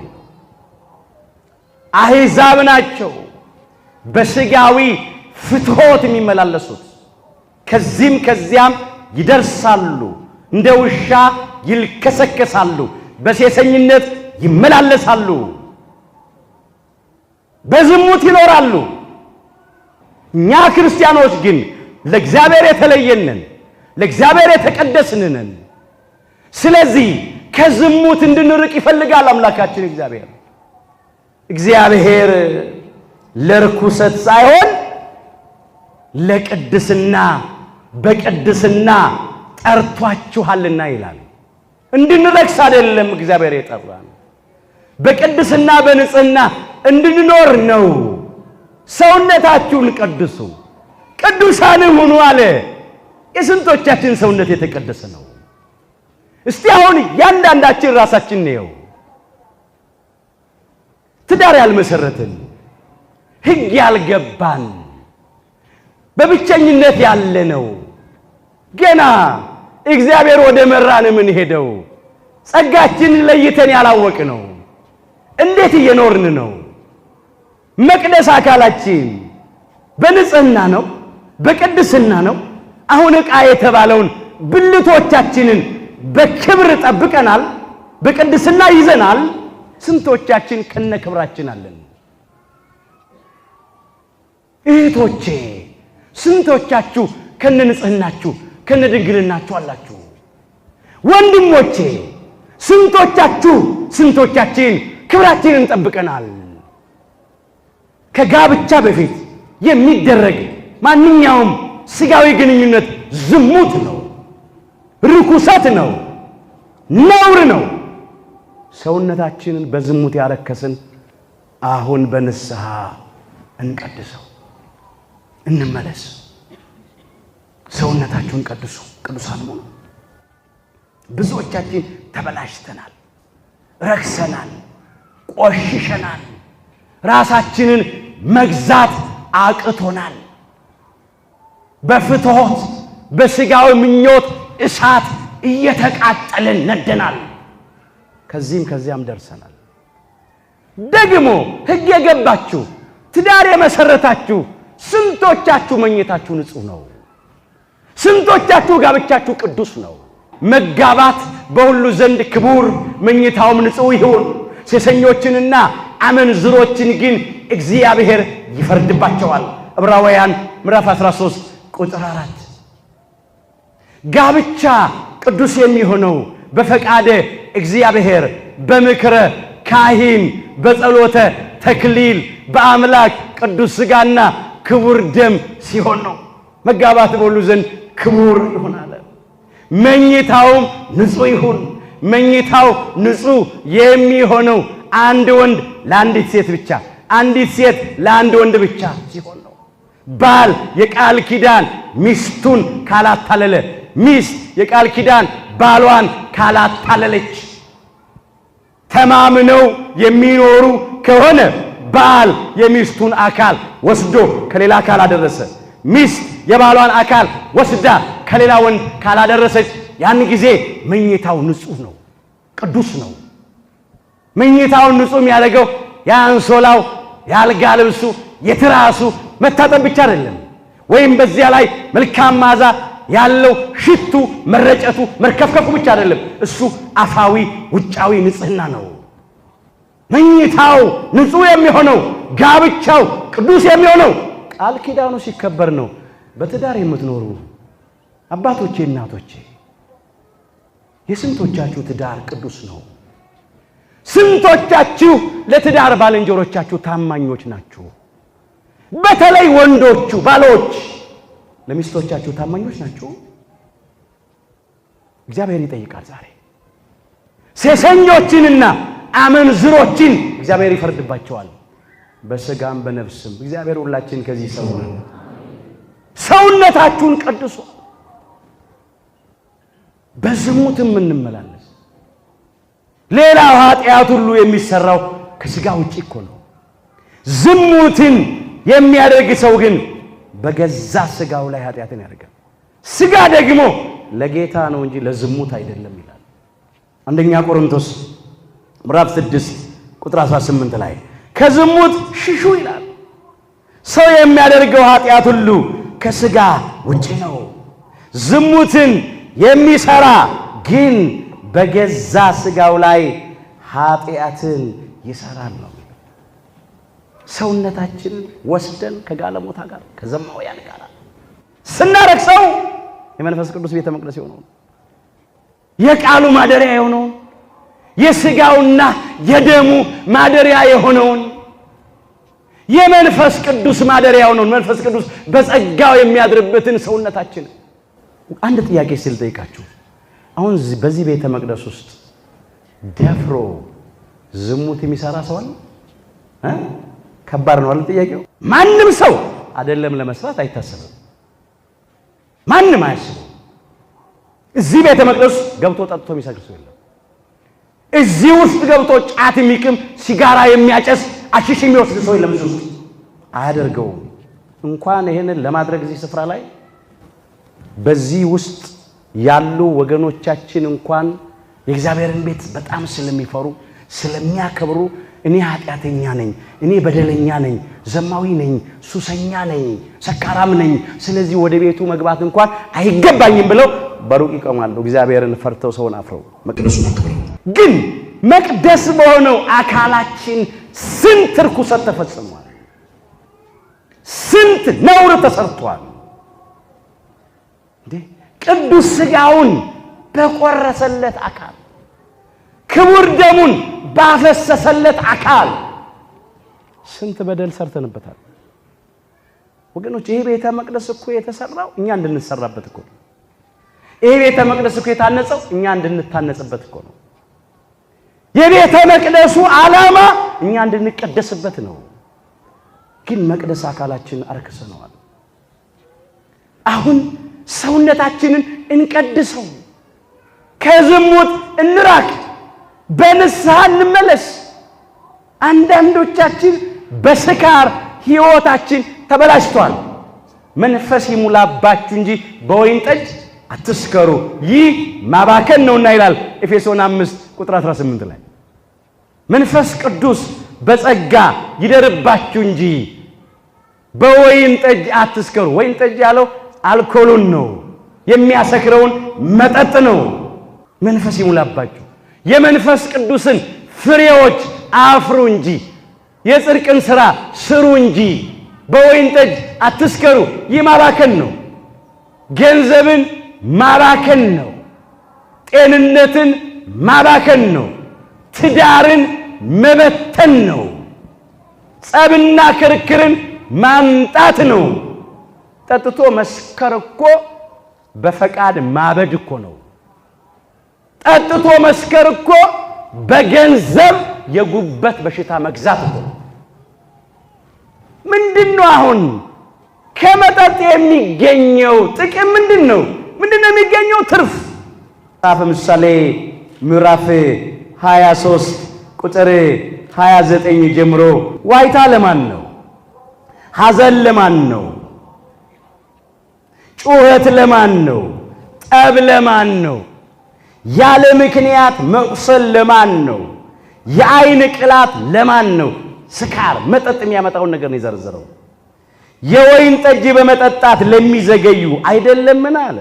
አሕዛብ ናቸው በሥጋዊ ፍትወት የሚመላለሱት። ከዚህም ከዚያም ይደርሳሉ፣ እንደ ውሻ ይልከሰከሳሉ፣ በሴሰኝነት ይመላለሳሉ፣ በዝሙት ይኖራሉ። እኛ ክርስቲያኖች ግን ለእግዚአብሔር የተለየንን ለእግዚአብሔር የተቀደስንን። ስለዚህ ከዝሙት እንድንርቅ ይፈልጋል አምላካችን እግዚአብሔር። እግዚአብሔር ለርኩሰት ሳይሆን ለቅድስና በቅድስና ጠርቷችኋልና ይላል። እንድንረክስ አይደለም እግዚአብሔር የጠራን፣ በቅድስና በንጽህና እንድንኖር ነው። ሰውነታችሁን ቀድሱ ቅዱሳንም ሁኑ አለ። የስንቶቻችን ሰውነት የተቀደሰ ነው? እስቲ አሁን ያንዳንዳችን ራሳችን ነው። ትዳር ያልመሰረትን፣ ሕግ ያልገባን፣ በብቸኝነት ያለ ነው። ገና እግዚአብሔር ወደ መራን ምን ሄደው ጸጋችን ለይተን ያላወቅ ነው። እንዴት እየኖርን ነው? መቅደስ አካላችን በንጽህና ነው፣ በቅድስና ነው። አሁን ዕቃ የተባለውን ብልቶቻችንን በክብር ጠብቀናል፣ በቅድስና ይዘናል። ስንቶቻችን ከነ ክብራችን አለን? እህቶቼ ስንቶቻችሁ ከነ ንጽህናችሁ ከነ ድንግልናችሁ አላችሁ? ወንድሞቼ ስንቶቻችን ክብራችንን ጠብቀናል? ከጋብቻ በፊት የሚደረግ ማንኛውም ሥጋዊ ግንኙነት ዝሙት ነው፣ ርኩሰት ነው፣ ነውር ነው። ሰውነታችንን በዝሙት ያረከስን አሁን በንስሐ እንቀድሰው፣ እንመለስ። ሰውነታችሁን ቀድሱ፣ ቅዱሳን ሁኑ። ብዙዎቻችን ተበላሽተናል፣ ረክሰናል፣ ቆሽሸናል። ራሳችንን መግዛት አቅቶናል። በፍትወት በሥጋዊ ምኞት እሳት እየተቃጠልን ነደናል። ከዚህም ከዚያም ደርሰናል። ደግሞ ሕግ የገባችሁ ትዳር የመሰረታችሁ ስንቶቻችሁ መኝታችሁ ንጹህ ነው? ስንቶቻችሁ ጋብቻችሁ ቅዱስ ነው? መጋባት በሁሉ ዘንድ ክቡር፣ መኝታውም ንጹህ ይሁን። ሴሰኞችንና አመንዝሮችን ግን እግዚአብሔር ይፈርድባቸዋል። ዕብራውያን ምዕራፍ 13 ቁጥር 4። ጋብቻ ቅዱስ የሚሆነው በፈቃደ እግዚአብሔር በምክረ ካህን በጸሎተ ተክሊል በአምላክ ቅዱስ ሥጋና ክቡር ደም ሲሆን ነው። መጋባት በሁሉ ዘንድ ክቡር ይሆናል። መኝታውም ንጹህ ይሁን። መኝታው ንጹህ የሚሆነው አንድ ወንድ ለአንዲት ሴት ብቻ፣ አንዲት ሴት ለአንድ ወንድ ብቻ ሲሆን ነው። ባል የቃል ኪዳን ሚስቱን ካላታለለ፣ ሚስት የቃል ኪዳን ባሏን ካላታለለች፣ ተማምነው የሚኖሩ ከሆነ ባል የሚስቱን አካል ወስዶ ከሌላ ካላደረሰ፣ ሚስት የባሏን አካል ወስዳ ከሌላ ወንድ ካላደረሰች፣ ያን ጊዜ መኝታው ንጹህ ነው፣ ቅዱስ ነው። መኝታውን ንጹህ የሚያደርገው የአንሶላው፣ የአልጋ ልብሱ፣ የትራሱ መታጠብ ብቻ አይደለም። ወይም በዚያ ላይ መልካም መዓዛ ያለው ሽቱ መረጨቱ መርከፍከፉ ብቻ አይደለም። እሱ አፋዊ ውጫዊ ንጽህና ነው። መኝታው ንጹህ የሚሆነው ጋብቻው ቅዱስ የሚሆነው ቃል ኪዳኑ ሲከበር ነው። በትዳር የምትኖሩ አባቶቼ እናቶቼ የስንቶቻችሁ ትዳር ቅዱስ ነው? ስንቶቻችሁ ለትዳር ባልንጀሮቻችሁ ታማኞች ናችሁ? በተለይ ወንዶቹ ባሎች ለሚስቶቻችሁ ታማኞች ናችሁ? እግዚአብሔር ይጠይቃል ዛሬ። ሴሰኞችንና አመንዝሮችን እግዚአብሔር ይፈርድባቸዋል፣ በስጋም በነፍስም። እግዚአብሔር ሁላችን ከዚህ ሰውነን ሰውነታችሁን ቀድሱ። በዝሙትም እንመላለስ። ሌላው ኃጢአት ሁሉ የሚሰራው ከስጋ ውጪ እኮ ነው። ዝሙትን የሚያደርግ ሰው ግን በገዛ ስጋው ላይ ኃጢአትን ያደርጋል። ስጋ ደግሞ ለጌታ ነው እንጂ ለዝሙት አይደለም ይላል። አንደኛ ቆሮንቶስ ምዕራፍ 6 ቁጥር 18 ላይ ከዝሙት ሽሹ ይላል። ሰው የሚያደርገው ኃጢአት ሁሉ ከስጋ ውጪ ነው። ዝሙትን የሚሰራ ግን በገዛ ስጋው ላይ ኃጢአትን ይሰራል ነው። ሰውነታችን ወስደን ከጋለሞታ ጋር ከዘማውያን ጋር ስናረክሰው የመንፈስ ቅዱስ ቤተ መቅደስ የሆነው የቃሉ ማደሪያ የሆነው የስጋውና የደሙ ማደሪያ የሆነውን የመንፈስ ቅዱስ ማደሪያ የሆነውን መንፈስ ቅዱስ በጸጋው የሚያድርበትን ሰውነታችን አንድ ጥያቄ ስል ጠይቃችሁ፣ አሁን በዚህ ቤተ መቅደስ ውስጥ ደፍሮ ዝሙት የሚሰራ ሰው አለ? ከባድ ነው አይደል ጥያቄው? ማንም ሰው አይደለም ለመስራት አይታሰብም። ማንም አያስብም። እዚህ ቤተ መቅደስ ገብቶ ጠጥቶ የሚሰክር ሰው የለም። እዚህ ውስጥ ገብቶ ጫት የሚቅም ሲጋራ የሚያጨስ አሽሽ የሚወስድ ሰው የለም። እዚህ ውስጥ አያደርገውም። እንኳን ይሄንን ለማድረግ እዚህ ስፍራ ላይ በዚህ ውስጥ ያሉ ወገኖቻችን እንኳን የእግዚአብሔርን ቤት በጣም ስለሚፈሩ ስለሚያከብሩ እኔ ኃጢአተኛ ነኝ፣ እኔ በደለኛ ነኝ፣ ዘማዊ ነኝ፣ ሱሰኛ ነኝ፣ ሰካራም ነኝ፣ ስለዚህ ወደ ቤቱ መግባት እንኳን አይገባኝም ብለው በሩቅ ይቆማሉ። እግዚአብሔርን ፈርተው ሰውን አፍረው መቅደሱን አክብረው። ግን መቅደስ በሆነው አካላችን ስንት ርኩሰት ተፈጽሟል፣ ስንት ነውር ተሰርቷል። ቅዱስ ሥጋውን በቆረሰለት አካል ክቡር ደሙን ባፈሰሰለት አካል ስንት በደል ሰርተንበታል ወገኖች። ይሄ ቤተ መቅደስ እኮ የተሰራው እኛ እንድንሰራበት እኮ ነው። ይሄ ቤተ መቅደስ እኮ የታነጸው እኛ እንድንታነጽበት እኮ ነው። የቤተ መቅደሱ ዓላማ እኛ እንድንቀደስበት ነው። ግን መቅደስ አካላችን አርክሰነዋል። አሁን ሰውነታችንን እንቀድሰው፣ ከዝሙት እንራቅ፣ በንስሐ እንመለስ። አንዳንዶቻችን በስካር ሕይወታችን ተበላሽቷል። መንፈስ ይሙላባችሁ እንጂ በወይን ጠጅ አትስከሩ፣ ይህ ማባከን ነውና ይላል ኤፌሶን 5 ቁጥር 18 ላይ። መንፈስ ቅዱስ በጸጋ ይደርባችሁ እንጂ በወይን ጠጅ አትስከሩ። ወይን ጠጅ ያለው አልኮሉን ነው፣ የሚያሰክረውን መጠጥ ነው። መንፈስ ይሙላባችሁ፣ የመንፈስ ቅዱስን ፍሬዎች አፍሩ እንጂ የጽድቅን ሥራ ስሩ እንጂ በወይን ጠጅ አትስከሩ። ይህ ማባከን ነው። ገንዘብን ማባከን ነው። ጤንነትን ማባከን ነው። ትዳርን መበተን ነው። ጸብና ክርክርን ማምጣት ነው። ጠጥቶ መስከር እኮ በፈቃድ ማበድ እኮ ነው። ጠጥቶ መስከር እኮ በገንዘብ የጉበት በሽታ መግዛት እኮ ነው። ምንድነው አሁን ከመጠጥ የሚገኘው ጥቅም ምንድነው? ምንድነው የሚገኘው ትርፍ? መጽሐፈ ምሳሌ ምዕራፍ 23 ቁጥር 29 ጀምሮ ዋይታ ለማን ነው? ሐዘን ለማን ነው? ጩኸት ለማን ነው? ጠብ ለማን ነው? ያለ ምክንያት መቁሰል ለማን ነው? የአይን ቅላት ለማን ነው? ስካር መጠጥ የሚያመጣውን ነገር ነው የዘረዘረው። የወይን ጠጅ በመጠጣት ለሚዘገዩ አይደለምን አለ።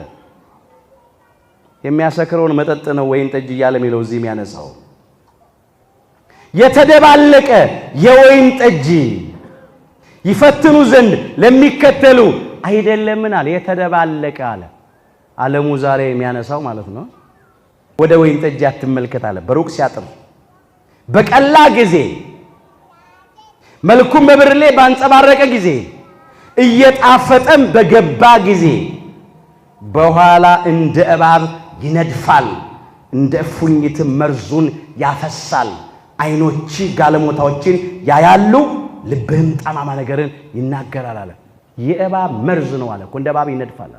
የሚያሰክረውን መጠጥ ነው ወይን ጠጅ እያለ የሚለው እዚህ የሚያነሳው የተደባለቀ የወይን ጠጅ ይፈትኑ ዘንድ ለሚከተሉ አይደለምን አለ። የተደባለቀ አለ። ዓለሙ ዛሬ የሚያነሳው ማለት ነው። ወደ ወይን ጠጅ አትመልከት አለ። በሩቅ ሲያጥር በቀላ ጊዜ መልኩም በብርሌ ባንጸባረቀ ጊዜ እየጣፈጠም በገባ ጊዜ በኋላ እንደ እባብ ይነድፋል፣ እንደ እፉኝትም መርዙን ያፈሳል። ዓይኖች ጋለሞታዎችን ያያሉ፣ ልብህም ጠማማ ነገርን ይናገራል አለ። የእባብ መርዝ ነው አለ። እንደ እባብ ይነድፋል።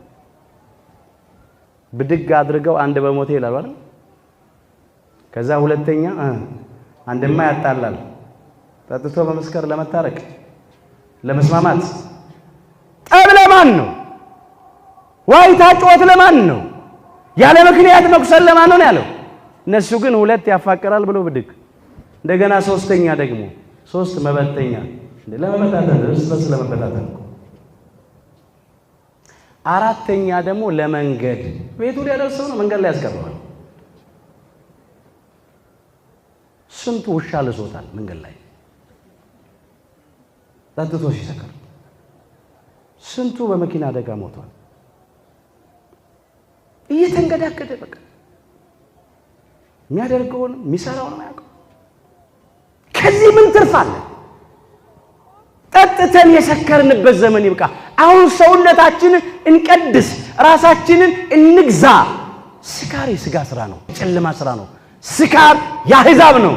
ብድግ አድርገው አንድ በሞቴ ይላል አይደል? ከዛ ሁለተኛ አንድማ ያጣላል። ጠጥቶ በመስከር ለመታረቅ ለመስማማት ጠብ ለማን ነው? ዋይታ ጮት ለማን ነው? ያለ ምክንያት መቁሰል ለማን ነው ያለው? እነሱ ግን ሁለት ያፋቀራል ብሎ ብድግ እንደገና ሶስተኛ ደግሞ ሶስት መበተኛ ለመበታተን እርስ ለመበታተን አራተኛ ደግሞ ለመንገድ ቤቱ ሊያደርሰው ነው፣ መንገድ ላይ ያስቀረዋል። ስንቱ ውሻ ልሶታል መንገድ ላይ ጠጥቶ ሲሰከር፣ ስንቱ በመኪና አደጋ ሞቷል። እየተንገዳገደ በቃ የሚያደርገውን የሚሰራውን አያውቅም። ከዚህ ምን ትርፍ አለ? ጠጥተን የሰከርንበት ዘመን ይብቃ። አሁን ሰውነታችንን እንቀድስ፣ ራሳችንን እንግዛ። ስካር የሥጋ ስራ ነው፣ ጨለማ ስራ ነው። ስካር የአሕዛብ ነው።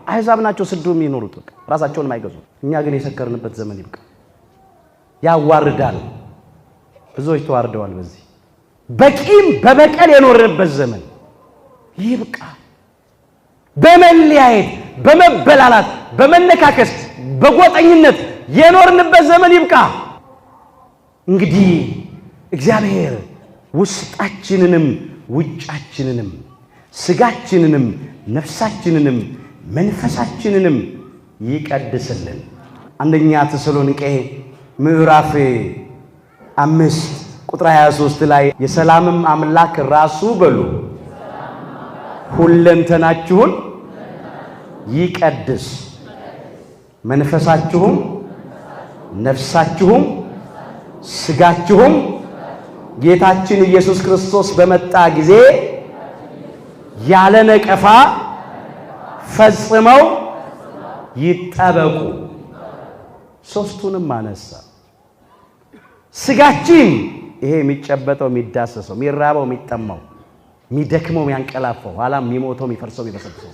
አሕዛብ ናቸው ስዱ የሚኖሩት በቃ ራሳቸውን የማይገዙ። እኛ ግን የሰከርንበት ዘመን ይብቃ። ያዋርዳል። ብዙዎች ተዋርደዋል። በዚህ በቂም በበቀል የኖርንበት ዘመን ይብቃ። በመለያየት በመበላላት በመነካከስ በጎጠኝነት የኖርንበት ዘመን ይብቃ። እንግዲህ እግዚአብሔር ውስጣችንንም ውጫችንንም ስጋችንንም ነፍሳችንንም መንፈሳችንንም ይቀድስልን። አንደኛ ተሰሎንቄ ምዕራፍ 5 ቁጥር 23 ላይ የሰላምም አምላክ ራሱ በሉ ሁለንተናችሁን ይቀድስ፣ መንፈሳችሁም ነፍሳችሁም ስጋችሁም ጌታችን ኢየሱስ ክርስቶስ በመጣ ጊዜ ያለ ነቀፋ ፈጽመው ይጠበቁ። ሶስቱንም አነሳ። ስጋችን ይሄ የሚጨበጠው የሚዳሰሰው የሚራበው የሚጠማው የሚደክመው የሚያንቀላፈው ኋላም የሚሞተው የሚፈርሰው የሚበሰብሰው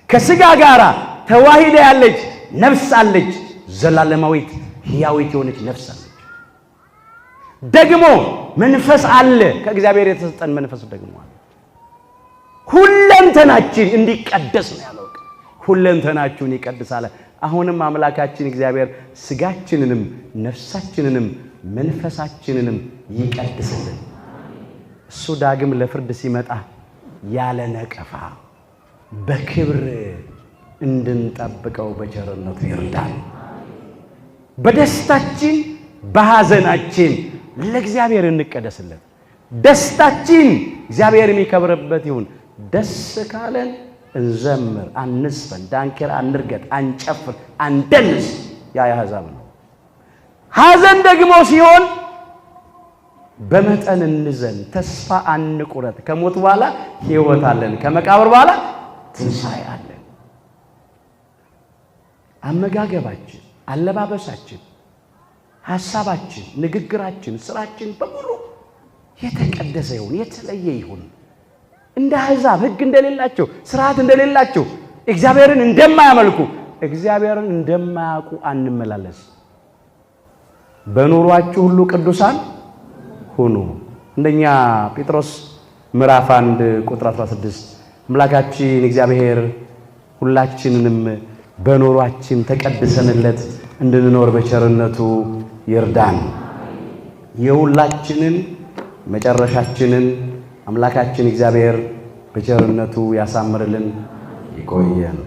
ከስጋ ጋር ተዋሂዳ ያለች ነፍስ አለች። ዘላለማዊት ሕያዊት የሆነች ነፍስ አለች። ደግሞ መንፈስ አለ። ከእግዚአብሔር የተሰጠን መንፈስ ደግሞ አለ። ሁለንተናችን እንዲቀደስ ነው ያለው። ሁለንተናችሁን ይቀድሳል። አሁንም አምላካችን እግዚአብሔር ስጋችንንም ነፍሳችንንም መንፈሳችንንም ይቀድስልን። እሱ ዳግም ለፍርድ ሲመጣ ያለ ነቀፋ በክብር እንድንጠብቀው በቸርነቱ ይርዳል። በደስታችን በሐዘናችን ለእግዚአብሔር እንቀደስለት። ደስታችን እግዚአብሔር የሚከብርበት ይሁን። ደስ ካለን እንዘምር፣ አንስፈን፣ ዳንኪራ አንርገጥ፣ አንጨፍር፣ አንደንስ። ያ የአሕዛብ ነው። ሐዘን ደግሞ ሲሆን በመጠን እንዘን፣ ተስፋ አንቁረጥ። ከሞት በኋላ ሕይወት አለን፣ ከመቃብር በኋላ ትንሣኤ አለን። አመጋገባችን፣ አለባበሳችን፣ ሐሳባችን፣ ንግግራችን፣ ስራችን በሙሉ የተቀደሰ ይሁን፣ የተለየ ይሁን። እንደ አሕዛብ ሕግ እንደሌላቸው ስርዓት እንደሌላቸው እግዚአብሔርን እንደማያመልኩ እግዚአብሔርን እንደማያውቁ አንመላለስ። በኑሯችሁ ሁሉ ቅዱሳን ሁኑ። አንደኛ ጴጥሮስ ምዕራፍ 1 ቁጥር 16 አምላካችን እግዚአብሔር ሁላችንንም በኑሯችን ተቀድሰንለት እንድንኖር በቸርነቱ ይርዳን። የሁላችንን መጨረሻችንን አምላካችን እግዚአብሔር በቸርነቱ ያሳምርልን። ይቆየን።